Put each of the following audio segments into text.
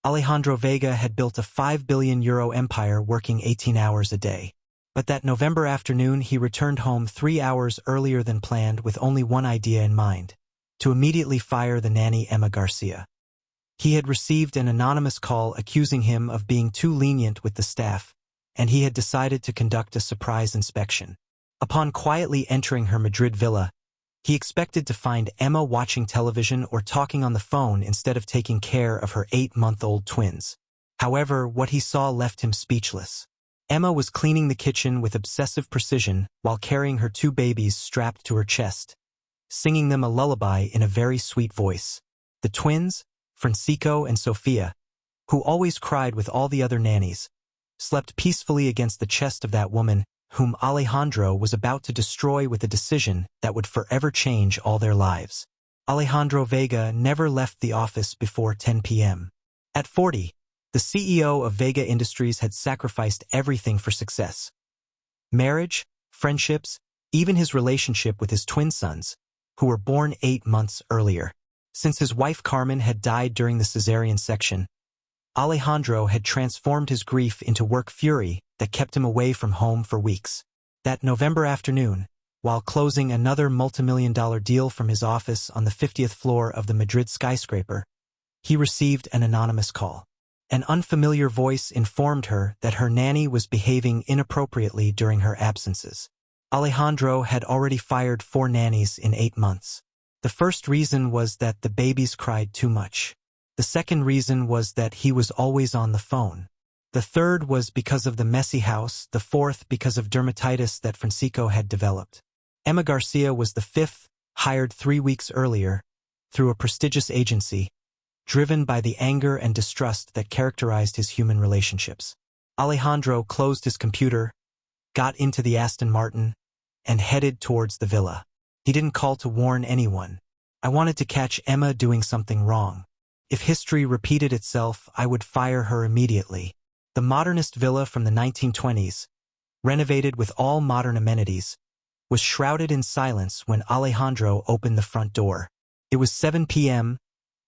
Alejandro Vega had built a €5 billion empire working 18 hours a day. But that November afternoon he returned home 3 hours earlier than planned with only one idea in mind: to immediately fire the nanny Emma Garcia. He had received an anonymous call accusing him of being too lenient with the staff, and he had decided to conduct a surprise inspection. Upon quietly entering her Madrid villa, he expected to find Emma watching television or talking on the phone instead of taking care of her 8-month-old twins. However, what he saw left him speechless. Emma was cleaning the kitchen with obsessive precision while carrying her 2 babies strapped to her chest, singing them a lullaby in a very sweet voice. The twins, Francisco and Sofia, who always cried with all the other nannies, slept peacefully against the chest of that woman whom Alejandro was about to destroy with a decision that would forever change all their lives. Alejandro Vega never left the office before 10 p.m. At 40, the CEO of Vega Industries had sacrificed everything for success. Marriage, friendships, even his relationship with his twin sons, who were born 8 months earlier. Since his wife Carmen had died during the cesarean section, Alejandro had transformed his grief into work fury that kept him away from home for weeks. That November afternoon, while closing another multimillion-dollar deal from his office on the 50th floor of the Madrid skyscraper, he received an anonymous call. An unfamiliar voice informed her that her nanny was behaving inappropriately during her absences. Alejandro had already fired 4 nannies in 8 months. The first reason was that the babies cried too much. The second reason was that he was always on the phone. The third was because of the messy house, the fourth because of dermatitis that Francisco had developed. Emma Garcia was the 5th, hired 3 weeks earlier, through a prestigious agency, driven by the anger and distrust that characterized his human relationships. Alejandro closed his computer, got into the Aston Martin, and headed towards the villa. He didn't call to warn anyone. I wanted to catch Emma doing something wrong. If history repeated itself, I would fire her immediately. The modernist villa from the 1920s, renovated with all modern amenities, was shrouded in silence when Alejandro opened the front door. It was 7 p.m.,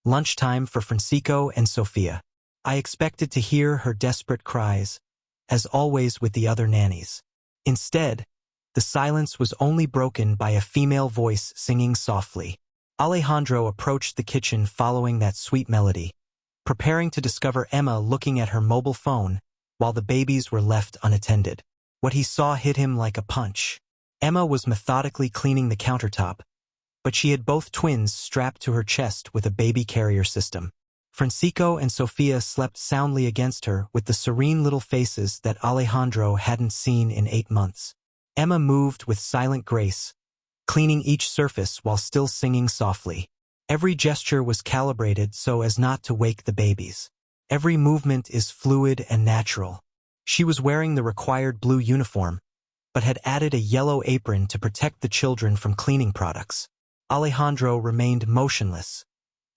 lunchtime for Francisco and Sofia. I expected to hear her desperate cries, as always with the other nannies. Instead, the silence was only broken by a female voice singing softly. Alejandro approached the kitchen following that sweet melody, preparing to discover Emma looking at her mobile phone while the babies were left unattended. What he saw hit him like a punch. Emma was methodically cleaning the countertop, but she had both twins strapped to her chest with a baby carrier system. Francisco and Sofia slept soundly against her with the serene little faces that Alejandro hadn't seen in 8 months. Emma moved with silent grace, cleaning each surface while still singing softly. Every gesture was calibrated so as not to wake the babies. Every movement is fluid and natural. She was wearing the required blue uniform, but had added a yellow apron to protect the children from cleaning products. Alejandro remained motionless,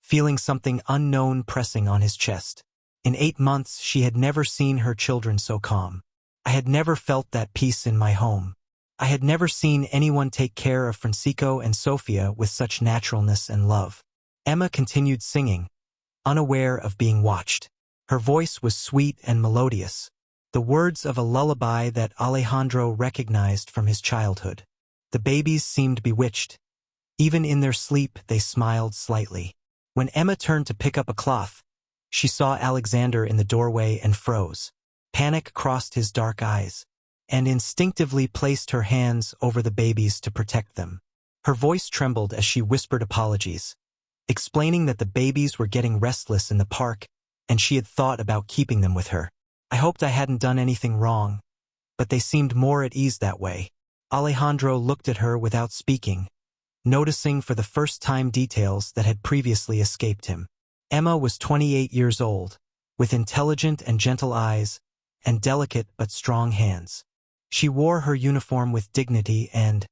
feeling something unknown pressing on his chest. In 8 months, she had never seen her children so calm. I had never felt that peace in my home. I had never seen anyone take care of Francisco and Sofia with such naturalness and love. Emma continued singing, unaware of being watched. Her voice was sweet and melodious, the words of a lullaby that Alejandro recognized from his childhood. The babies seemed bewitched. Even in their sleep, they smiled slightly. When Emma turned to pick up a cloth, she saw Alexander in the doorway and froze. Panic crossed his dark eyes, and instinctively placed her hands over the babies to protect them. Her voice trembled as she whispered apologies, explaining that the babies were getting restless in the park and she had thought about keeping them with her. I hoped I hadn't done anything wrong, but they seemed more at ease that way. Alejandro looked at her without speaking, noticing for the first time details that had previously escaped him. Emma was 28 years old, with intelligent and gentle eyes and delicate but strong hands. She wore her uniform with dignity and,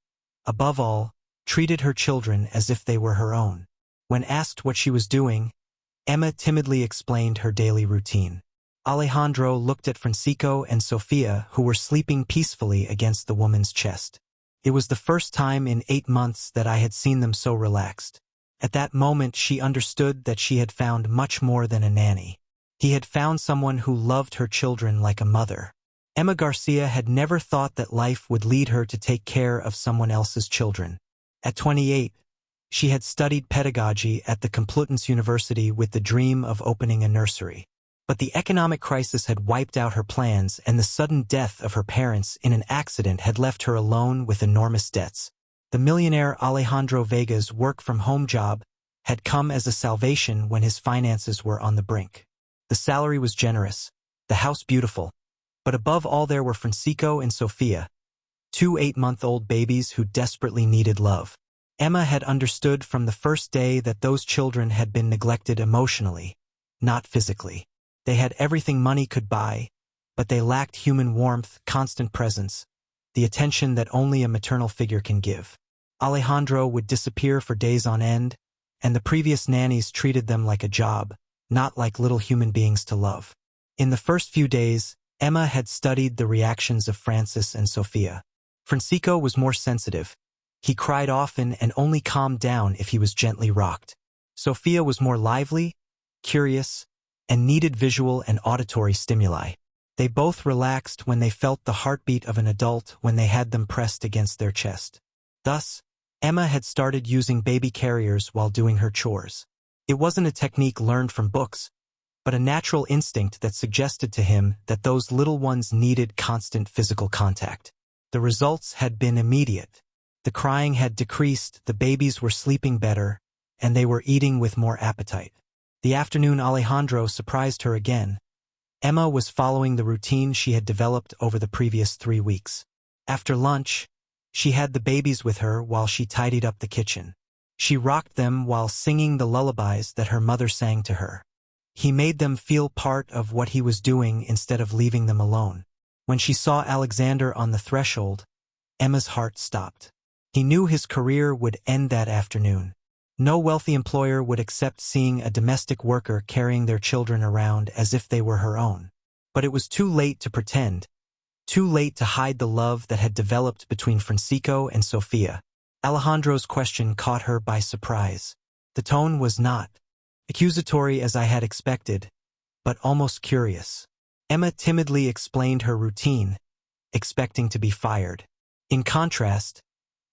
above all, treated her children as if they were her own. When asked what she was doing, Emma timidly explained her daily routine. Alejandro looked at Francisco and Sofia, who were sleeping peacefully against the woman's chest. It was the first time in 8 months that I had seen them so relaxed. At that moment she understood that she had found much more than a nanny. He had found someone who loved her children like a mother. Emma Garcia had never thought that life would lead her to take care of someone else's children. At 28, she had studied pedagogy at the Complutense University with the dream of opening a nursery. But the economic crisis had wiped out her plans, and the sudden death of her parents in an accident had left her alone with enormous debts. The millionaire Alejandro Vega's work-from-home job had come as a salvation when his finances were on the brink. The salary was generous, the house beautiful, but above all there were Francisco and Sofia, 2 8-month-old babies who desperately needed love. Emma had understood from the first day that those children had been neglected emotionally, not physically. They had everything money could buy, but they lacked human warmth, constant presence, the attention that only a maternal figure can give. Alejandro would disappear for days on end, and the previous nannies treated them like a job, not like little human beings to love. In the first few days, Emma had studied the reactions of Francis and Sofia. Francisco was more sensitive. He cried often and only calmed down if he was gently rocked. Sofia was more lively, curious, and needed visual and auditory stimuli. They both relaxed when they felt the heartbeat of an adult when they had them pressed against their chest. Thus, Emma had started using baby carriers while doing her chores. It wasn't a technique learned from books, but a natural instinct that suggested to him that those little ones needed constant physical contact. The results had been immediate. The crying had decreased, the babies were sleeping better, and they were eating with more appetite. The afternoon Alejandro surprised her again. Emma was following the routine she had developed over the previous 3 weeks. After lunch, she had the babies with her while she tidied up the kitchen. She rocked them while singing the lullabies that her mother sang to her. He made them feel part of what he was doing instead of leaving them alone. When she saw Alexander on the threshold, Emma's heart stopped. He knew his career would end that afternoon. No wealthy employer would accept seeing a domestic worker carrying their children around as if they were her own. But it was too late to pretend, too late to hide the love that had developed between Francisco and Sofia. Alejandro's question caught her by surprise. The tone was not accusatory as I had expected, but almost curious. Emma timidly explained her routine, expecting to be fired. In contrast,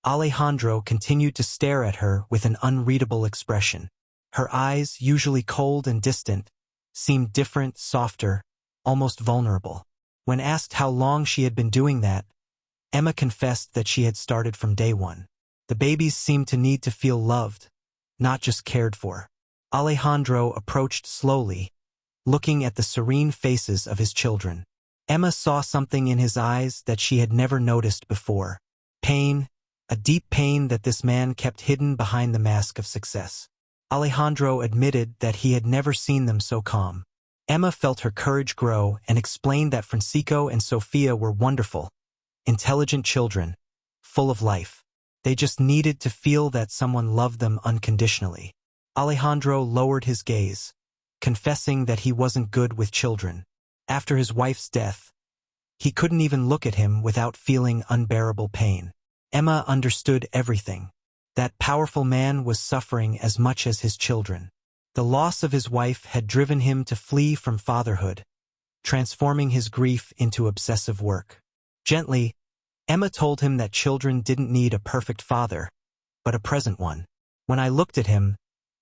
Alejandro continued to stare at her with an unreadable expression. Her eyes, usually cold and distant, seemed different, softer, almost vulnerable. When asked how long she had been doing that, Emma confessed that she had started from day one. The babies seemed to need to feel loved, not just cared for. Alejandro approached slowly, looking at the serene faces of his children. Emma saw something in his eyes that she had never noticed before. Pain, a deep pain that this man kept hidden behind the mask of success. Alejandro admitted that he had never seen them so calm. Emma felt her courage grow and explained that Francisco and Sofia were wonderful, intelligent children, full of life. They just needed to feel that someone loved them unconditionally. Alejandro lowered his gaze, confessing that he wasn't good with children. After his wife's death, he couldn't even look at him without feeling unbearable pain. Emma understood everything. That powerful man was suffering as much as his children. The loss of his wife had driven him to flee from fatherhood, transforming his grief into obsessive work. Gently, Emma told him that children didn't need a perfect father, but a present one. When I looked at him,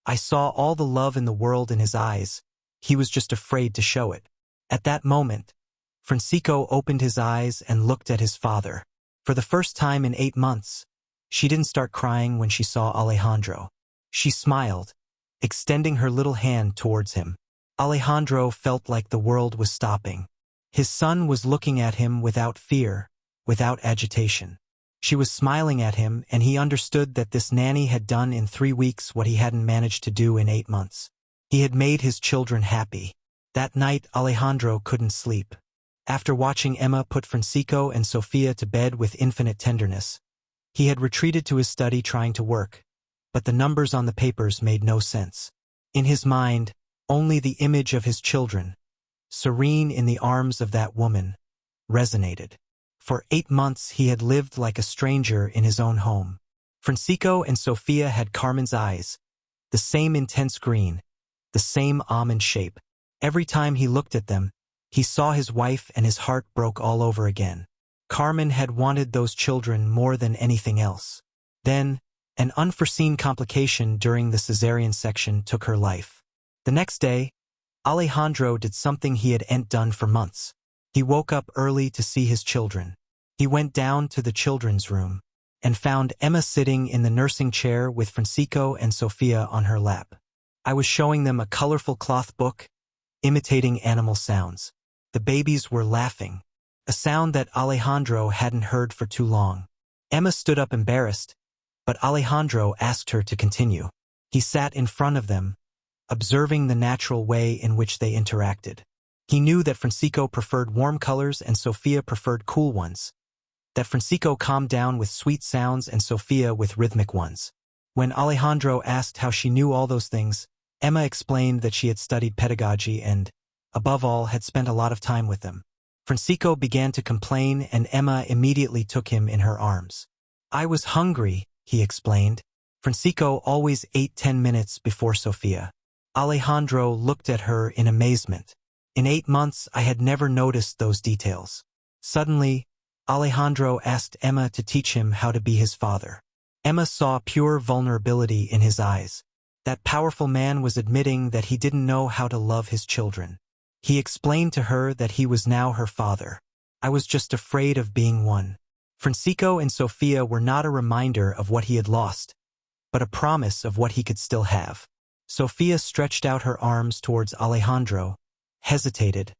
I saw all the love in the world in his eyes. He was just afraid to show it. At that moment, Francisco opened his eyes and looked at his father. For the first time in 8 months, she didn't start crying when she saw Alejandro. She smiled, extending her little hand towards him. Alejandro felt like the world was stopping. His son was looking at him without fear, without agitation. She was smiling at him, and he understood that this nanny had done in 3 weeks what he hadn't managed to do in 8 months. He had made his children happy. That night, Alejandro couldn't sleep. After watching Emma put Francisco and Sofia to bed with infinite tenderness, he had retreated to his study trying to work, but the numbers on the papers made no sense. In his mind, only the image of his children, serene in the arms of that woman, resonated. For 8 months he had lived like a stranger in his own home. Francisco and Sofia had Carmen's eyes, the same intense green, the same almond shape. Every time he looked at them, he saw his wife and his heart broke all over again. Carmen had wanted those children more than anything else. Then, an unforeseen complication during the cesarean section took her life. The next day, Alejandro did something he hadn't done for months. He woke up early to see his children. He went down to the children's room and found Emma sitting in the nursing chair with Francisco and Sofia on her lap. I was showing them a colorful cloth book, imitating animal sounds. The babies were laughing, a sound that Alejandro hadn't heard for too long. Emma stood up embarrassed, but Alejandro asked her to continue. He sat in front of them, observing the natural way in which they interacted. He knew that Francisco preferred warm colors and Sofia preferred cool ones, that Francisco calmed down with sweet sounds and Sofia with rhythmic ones. When Alejandro asked how she knew all those things, Emma explained that she had studied pedagogy and, above all, had spent a lot of time with them. Francisco began to complain and Emma immediately took him in her arms. I was hungry, he explained. Francisco always ate 10 minutes before Sofia. Alejandro looked at her in amazement. In 8 months, I had never noticed those details. Suddenly, Alejandro asked Emma to teach him how to be his father. Emma saw pure vulnerability in his eyes. That powerful man was admitting that he didn't know how to love his children. He explained to her that he was now her father. I was just afraid of being one. Francisco and Sofia were not a reminder of what he had lost, but a promise of what he could still have. Sofia stretched out her arms towards Alejandro, hesitated,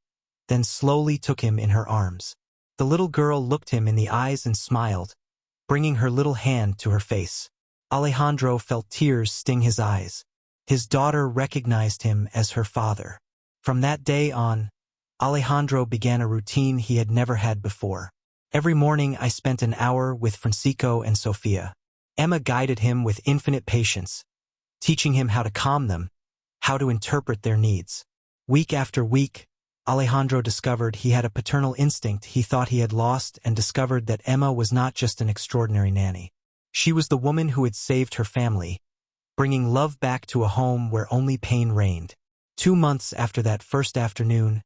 then slowly took him in her arms. The little girl looked him in the eyes and smiled, bringing her little hand to her face. Alejandro felt tears sting his eyes. His daughter recognized him as her father. From that day on, Alejandro began a routine he had never had before. Every morning I spent an hour with Francisco and Sofia. Emma guided him with infinite patience, teaching him how to calm them, how to interpret their needs. Week after week, Alejandro discovered he had a paternal instinct he thought he had lost and discovered that Emma was not just an extraordinary nanny. She was the woman who had saved her family, bringing love back to a home where only pain reigned. 2 months after that first afternoon,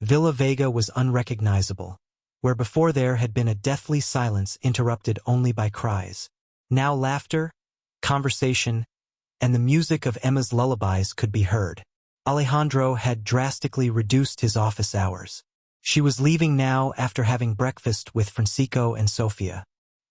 Villa Vega was unrecognizable, where before there had been a deathly silence interrupted only by cries. Now laughter, conversation, and the music of Emma's lullabies could be heard. Alejandro had drastically reduced his office hours. She was leaving now after having breakfast with Francisco and Sofia.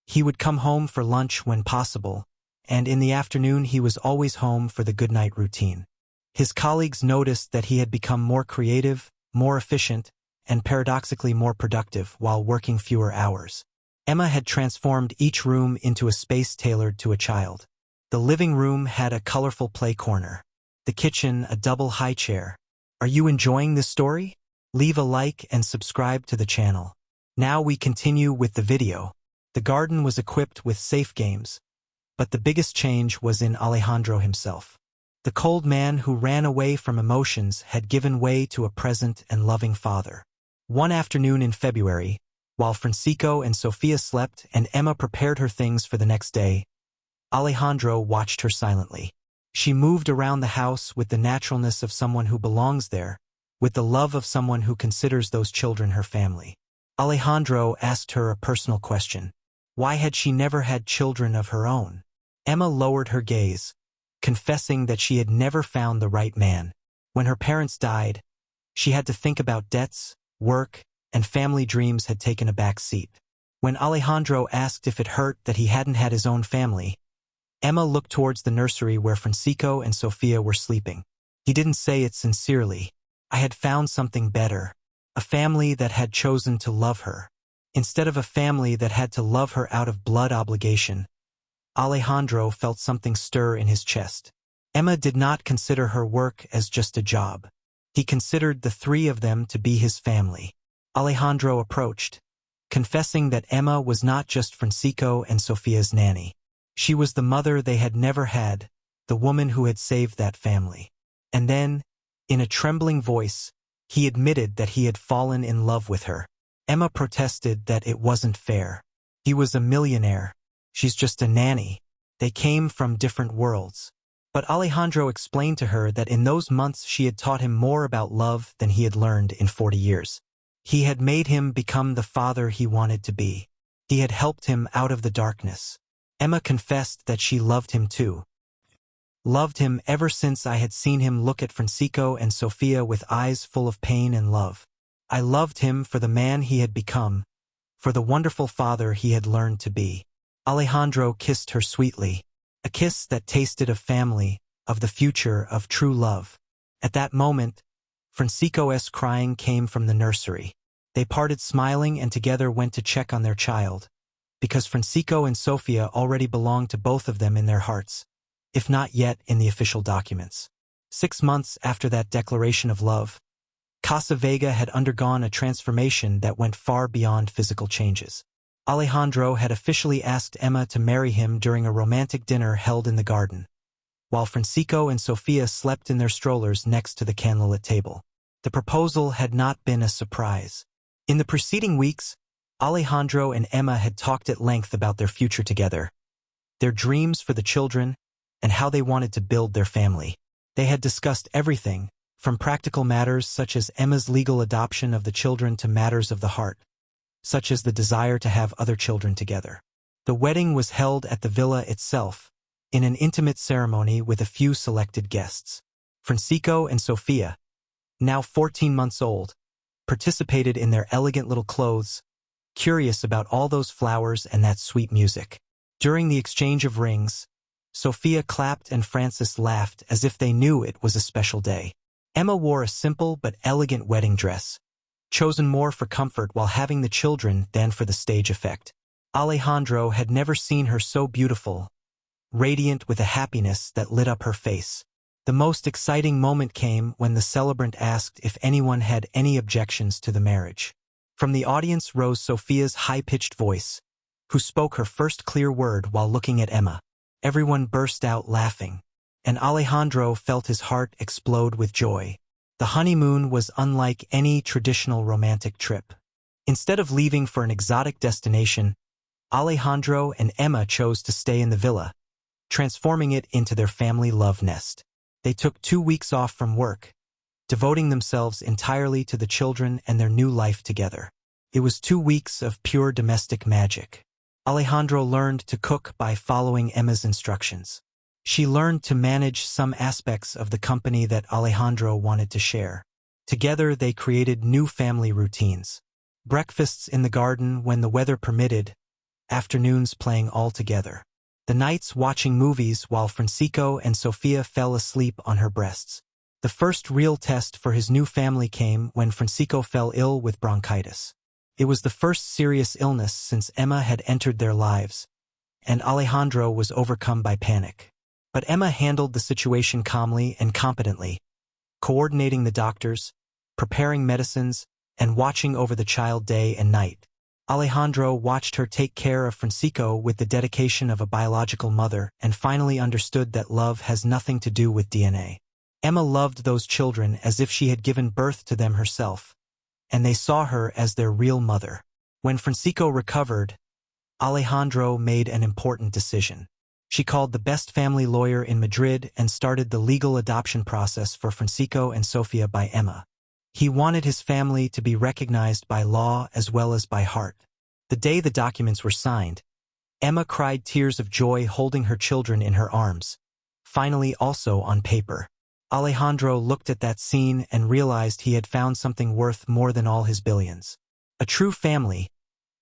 He would come home for lunch when possible, and in the afternoon he was always home for the goodnight routine. His colleagues noticed that he had become more creative, more efficient, and paradoxically more productive while working fewer hours. Emma had transformed each room into a space tailored to a child. The living room had a colorful play corner. The kitchen a double high chair. Are you enjoying this story? Leave a like and subscribe to the channel. Now we continue with the video. The garden was equipped with safe games, but the biggest change was in Alejandro himself. The cold man who ran away from emotions had given way to a present and loving father. One afternoon in February, while Francisco and Sofia slept and Emma prepared her things for the next day, Alejandro watched her silently. She moved around the house with the naturalness of someone who belongs there, with the love of someone who considers those children her family. Alejandro asked her a personal question. Why had she never had children of her own? Emma lowered her gaze, confessing that she had never found the right man. When her parents died, she had to think about debts, work, and family dreams had taken a back seat. When Alejandro asked if it hurt that he hadn't had his own family, Emma looked towards the nursery where Francisco and Sofia were sleeping. He didn't say it sincerely. I had found something better, a family that had chosen to love her, instead of a family that had to love her out of blood obligation. Alejandro felt something stir in his chest. Emma did not consider her work as just a job. He considered the three of them to be his family. Alejandro approached, confessing that Emma was not just Francisco and Sofia's nanny. She was the mother they had never had, the woman who had saved that family. And then, in a trembling voice, he admitted that he had fallen in love with her. Emma protested that it wasn't fair. He was a millionaire. She's just a nanny. They came from different worlds. But Alejandro explained to her that in those months she had taught him more about love than he had learned in 40 years. He had made him become the father he wanted to be. He had helped him out of the darkness. Emma confessed that she loved him too. Loved him ever since I had seen him look at Francisco and Sofia with eyes full of pain and love. I loved him for the man he had become, for the wonderful father he had learned to be. Alejandro kissed her sweetly, a kiss that tasted of family, of the future, of true love. At that moment, Francisco's crying came from the nursery. They parted smiling and together went to check on their child, because Francisco and Sofia already belonged to both of them in their hearts, if not yet in the official documents. 6 months after that declaration of love, Casa Vega had undergone a transformation that went far beyond physical changes. Alejandro had officially asked Emma to marry him during a romantic dinner held in the garden, while Francisco and Sofia slept in their strollers next to the candlelit table. The proposal had not been a surprise. In the preceding weeks, Alejandro and Emma had talked at length about their future together, their dreams for the children, and how they wanted to build their family. They had discussed everything, from practical matters such as Emma's legal adoption of the children to matters of the heart, such as the desire to have other children together. The wedding was held at the villa itself, in an intimate ceremony with a few selected guests. Francisco and Sofia, now 14 months old, participated in their elegant little clothes, curious about all those flowers and that sweet music. During the exchange of rings, Sofia clapped and Francis laughed as if they knew it was a special day. Emma wore a simple but elegant wedding dress, chosen more for comfort while having the children than for the stage effect. Alejandro had never seen her so beautiful, radiant with a happiness that lit up her face. The most exciting moment came when the celebrant asked if anyone had any objections to the marriage. From the audience rose Sofia's high-pitched voice, who spoke her first clear word while looking at Emma. Everyone burst out laughing, and Alejandro felt his heart explode with joy. The honeymoon was unlike any traditional romantic trip. Instead of leaving for an exotic destination, Alejandro and Emma chose to stay in the villa, transforming it into their family love nest. They took 2 weeks off from work, devoting themselves entirely to the children and their new life together. It was 2 weeks of pure domestic magic. Alejandro learned to cook by following Emma's instructions. She learned to manage some aspects of the company that Alejandro wanted to share. Together they created new family routines. Breakfasts in the garden when the weather permitted, afternoons playing all together. The nights watching movies while Francisco and Sofia fell asleep on her breasts. The first real test for his new family came when Francisco fell ill with bronchitis. It was the first serious illness since Emma had entered their lives, and Alejandro was overcome by panic. But Emma handled the situation calmly and competently, coordinating the doctors, preparing medicines, and watching over the child day and night. Alejandro watched her take care of Francisco with the dedication of a biological mother and finally understood that love has nothing to do with DNA. Emma loved those children as if she had given birth to them herself, and they saw her as their real mother. When Francisco recovered, Alejandro made an important decision. She called the best family lawyer in Madrid and started the legal adoption process for Francisco and Sofia by Emma. He wanted his family to be recognized by law as well as by heart. The day the documents were signed, Emma cried tears of joy holding her children in her arms, finally also on paper. Alejandro looked at that scene and realized he had found something worth more than all his billions. A true family,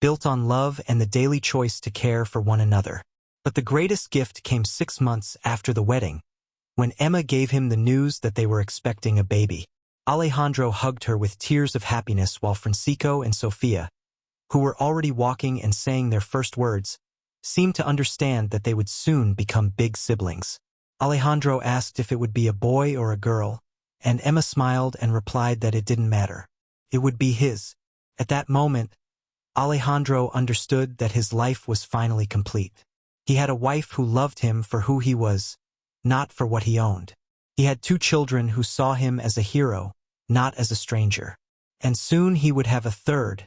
built on love and the daily choice to care for one another. But the greatest gift came 6 months after the wedding, when Emma gave him the news that they were expecting a baby. Alejandro hugged her with tears of happiness while Francisco and Sofia, who were already walking and saying their first words, seemed to understand that they would soon become big siblings. Alejandro asked if it would be a boy or a girl, and Emma smiled and replied that it didn't matter. It would be his. At that moment, Alejandro understood that his life was finally complete. He had a wife who loved him for who he was, not for what he owned. He had 2 children who saw him as a hero, not as a stranger. And soon he would have a third,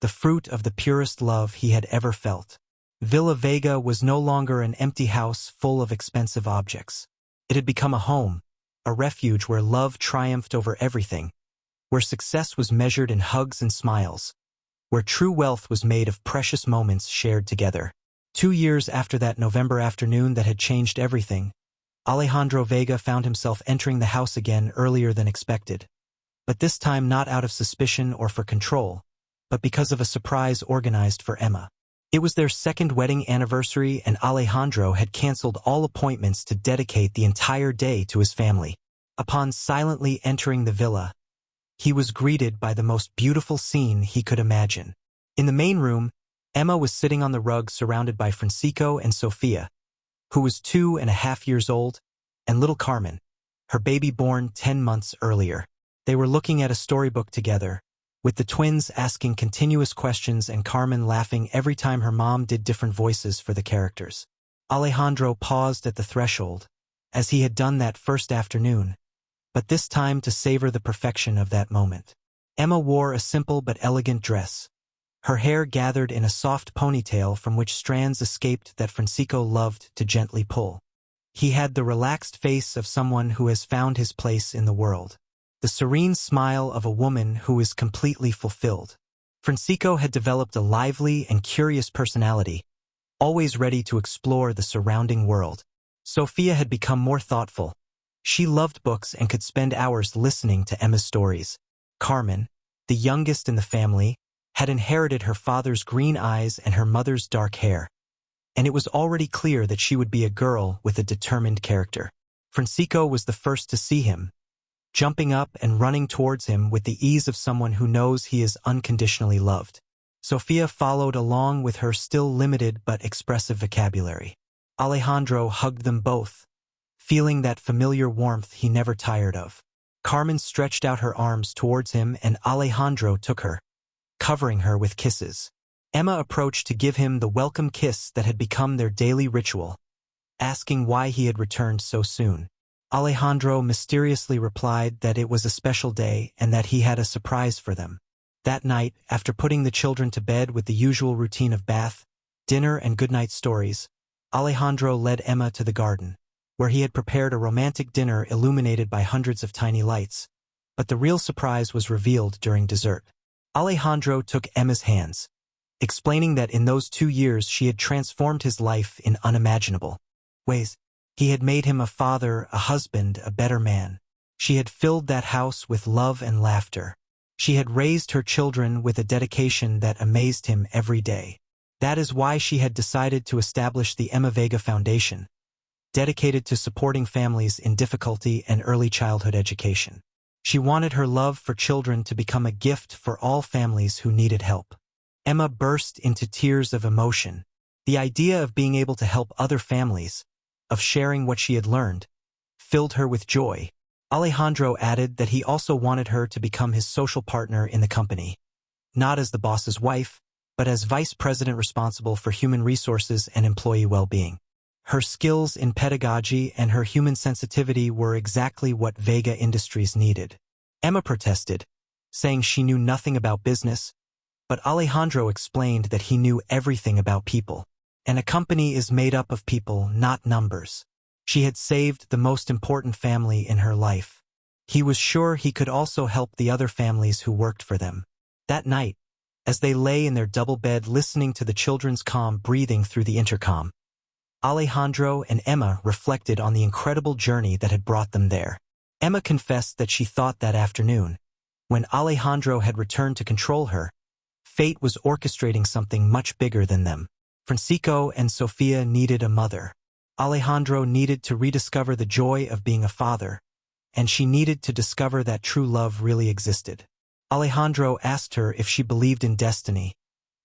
the fruit of the purest love he had ever felt. Villa Vega was no longer an empty house full of expensive objects. It had become a home, a refuge where love triumphed over everything, where success was measured in hugs and smiles, where true wealth was made of precious moments shared together. 2 years after that November afternoon that had changed everything, Alejandro Vega found himself entering the house again earlier than expected. But this time not out of suspicion or for control, but because of a surprise organized for Emma. It was their second wedding anniversary and Alejandro had canceled all appointments to dedicate the entire day to his family. Upon silently entering the villa, he was greeted by the most beautiful scene he could imagine. In the main room, Emma was sitting on the rug surrounded by Francisco and Sofia, who was 2.5 years old, and little Carmen, her baby born 10 months earlier. They were looking at a storybook together, with the twins asking continuous questions and Carmen laughing every time her mom did different voices for the characters. Alejandro paused at the threshold, as he had done that first afternoon, but this time to savor the perfection of that moment. Emma wore a simple but elegant dress, her hair gathered in a soft ponytail from which strands escaped that Francisco loved to gently pull. He had the relaxed face of someone who has found his place in the world, the serene smile of a woman who is completely fulfilled. Francisco had developed a lively and curious personality, always ready to explore the surrounding world. Sofia had become more thoughtful. She loved books and could spend hours listening to Emma's stories. Carmen, the youngest in the family, had inherited her father's green eyes and her mother's dark hair, and it was already clear that she would be a girl with a determined character. Francisco was the first to see him, jumping up and running towards him with the ease of someone who knows he is unconditionally loved. Sofia followed along with her still limited but expressive vocabulary. Alejandro hugged them both, feeling that familiar warmth he never tired of. Carmen stretched out her arms towards him and Alejandro took her, covering her with kisses. Emma approached to give him the welcome kiss that had become their daily ritual, asking why he had returned so soon. Alejandro mysteriously replied that it was a special day and that he had a surprise for them. That night, after putting the children to bed with the usual routine of bath, dinner and goodnight stories, Alejandro led Emma to the garden, where he had prepared a romantic dinner illuminated by hundreds of tiny lights. But the real surprise was revealed during dessert. Alejandro took Emma's hands, explaining that in those 2 years she had transformed his life in unimaginable ways. He had made him a father, a husband, a better man. She had filled that house with love and laughter. She had raised her children with a dedication that amazed him every day. That is why she had decided to establish the Emma Vega Foundation, dedicated to supporting families in difficulty and early childhood education. She wanted her love for children to become a gift for all families who needed help. Emma burst into tears of emotion. The idea of being able to help other families, of sharing what she had learned, filled her with joy. Alejandro added that he also wanted her to become his social partner in the company, not as the boss's wife, but as vice president responsible for human resources and employee well-being. Her skills in pedagogy and her human sensitivity were exactly what Vega Industries needed. Emma protested, saying she knew nothing about business, but Alejandro explained that he knew everything about people. And a company is made up of people, not numbers. She had saved the most important family in her life. He was sure he could also help the other families who worked for them. That night, as they lay in their double bed listening to the children's calm breathing through the intercom, Alejandro and Emma reflected on the incredible journey that had brought them there. Emma confessed that she thought that afternoon, when Alejandro had returned to control her, fate was orchestrating something much bigger than them. Francisco and Sofia needed a mother. Alejandro needed to rediscover the joy of being a father, and she needed to discover that true love really existed. Alejandro asked her if she believed in destiny,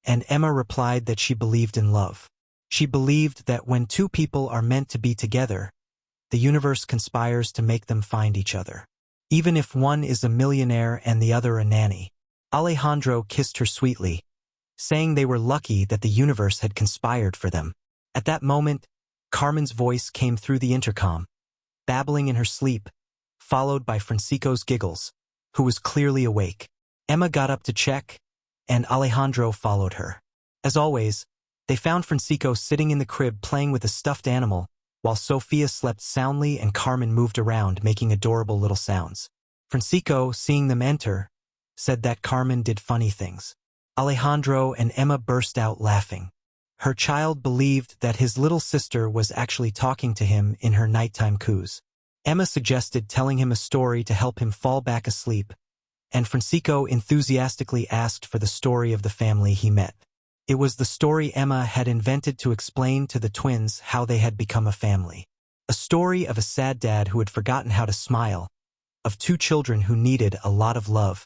and Emma replied that she believed in love. She believed that when two people are meant to be together, the universe conspires to make them find each other. Even if one is a millionaire and the other a nanny. Alejandro kissed her sweetly, saying they were lucky that the universe had conspired for them. At that moment, Carmen's voice came through the intercom, babbling in her sleep, followed by Francisco's giggles, who was clearly awake. Emma got up to check, and Alejandro followed her. As always, they found Francisco sitting in the crib playing with a stuffed animal, while Sophia slept soundly and Carmen moved around, making adorable little sounds. Francisco, seeing them enter, said that Carmen did funny things. Alejandro and Emma burst out laughing. Her child believed that his little sister was actually talking to him in her nighttime coos. Emma suggested telling him a story to help him fall back asleep, and Francisco enthusiastically asked for the story of the family he met. It was the story Emma had invented to explain to the twins how they had become a family. A story of a sad dad who had forgotten how to smile, of two children who needed a lot of love,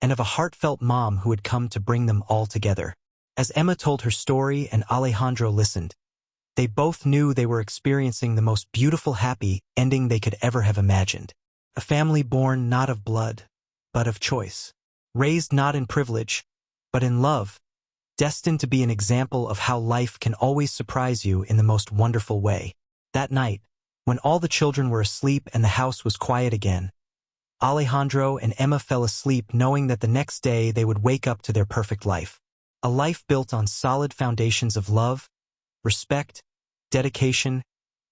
and of a heartfelt mom who had come to bring them all together. As Emma told her story and Alejandro listened, they both knew they were experiencing the most beautiful happy ending they could ever have imagined. A family born not of blood, but of choice. Raised not in privilege, but in love. Destined to be an example of how life can always surprise you in the most wonderful way. That night, when all the children were asleep and the house was quiet again, Alejandro and Emma fell asleep knowing that the next day they would wake up to their perfect life. A life built on solid foundations of love, respect, dedication,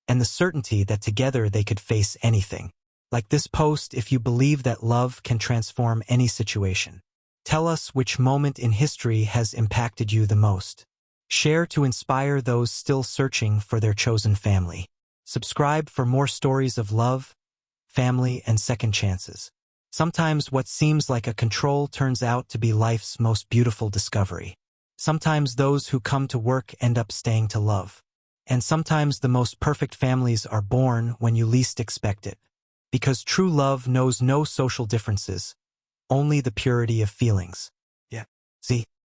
and the certainty that together they could face anything. Like this post if you believe that love can transform any situation. Tell us which moment in history has impacted you the most. Share to inspire those still searching for their chosen family. Subscribe for more stories of love, family, and second chances. Sometimes what seems like a control turns out to be life's most beautiful discovery. Sometimes those who come to work end up staying to love. And sometimes the most perfect families are born when you least expect it. Because true love knows no social differences, only the purity of feelings. Yeah. See?